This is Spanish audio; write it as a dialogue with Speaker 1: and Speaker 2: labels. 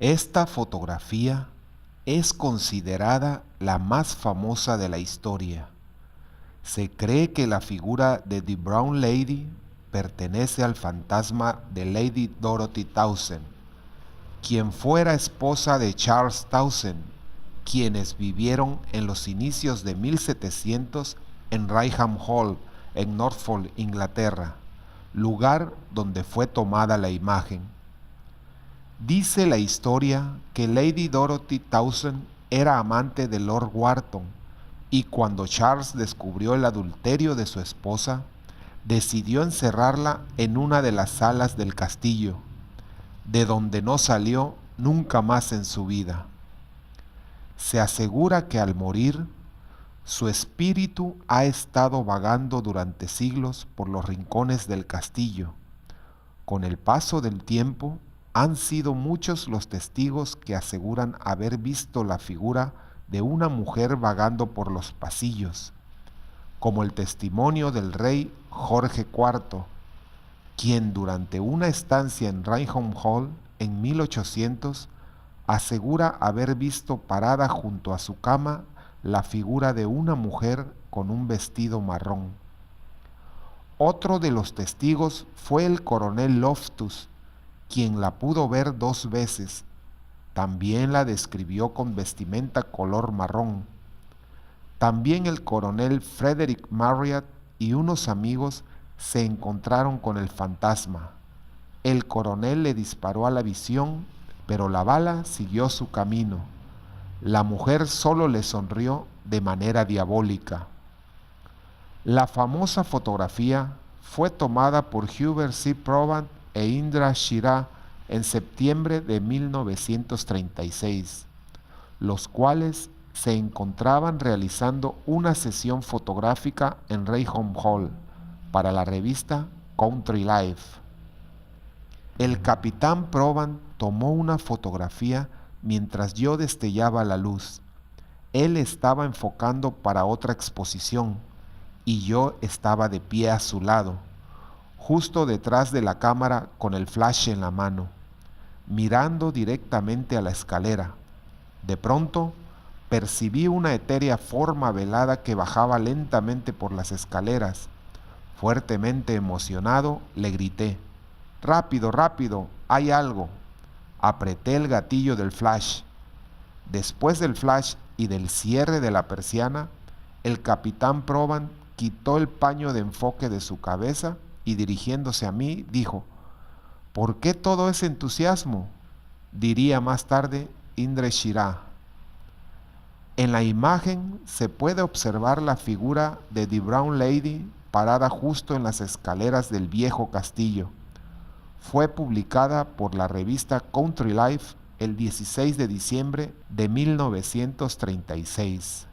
Speaker 1: Esta fotografía es considerada la más famosa de la historia. Se cree que la figura de The Brown Lady pertenece al fantasma de Lady Dorothy Townsend, quien fuera esposa de Charles Townsend, quienes vivieron en los inicios de 1700 en Raynham Hall, en Norfolk, Inglaterra, lugar donde fue tomada la imagen. Dice la historia que Lady Dorothy Townsend era amante de Lord Wharton, y cuando Charles descubrió el adulterio de su esposa, decidió encerrarla en una de las salas del castillo, de donde no salió nunca más en su vida. Se asegura que al morir, su espíritu ha estado vagando durante siglos por los rincones del castillo. Con el paso del tiempo, han sido muchos los testigos que aseguran haber visto la figura de una mujer vagando por los pasillos, como el testimonio del rey Jorge IV, quien durante una estancia en Raynham Hall en 1800 asegura haber visto parada junto a su cama la figura de una mujer con un vestido marrón. Otro de los testigos fue el coronel Loftus, quien la pudo ver 2 veces. También la describió con vestimenta color marrón. También el coronel Frederick Marryat y unos amigos se encontraron con el fantasma. El coronel le disparó a la visión, pero la bala siguió su camino. La mujer solo le sonrió de manera diabólica. La famosa fotografía fue tomada por Hubert C. Probant e Indra Shira en septiembre de 1936, los cuales se encontraban realizando una sesión fotográfica en Raynham Hall para la revista Country Life. El capitán Probant tomó una fotografía mientras yo destellaba la luz. Él estaba enfocando para otra exposición y yo estaba de pie a su lado, justo detrás de la cámara con el flash en la mano, mirando directamente a la escalera. De pronto, percibí una etérea forma velada que bajaba lentamente por las escaleras. Fuertemente emocionado, le grité: «¡Rápido, rápido! ¡Hay algo!». Apreté el gatillo del flash. Después del flash y del cierre de la persiana, el capitán Probant quitó el paño de enfoque de su cabeza y dirigiéndose a mí dijo: «¿Por qué todo ese entusiasmo?», diría más tarde Indra Shira. En la imagen se puede observar la figura de The Brown Lady parada justo en las escaleras del viejo castillo. Fue publicada por la revista Country Life el 16 de diciembre de 1936.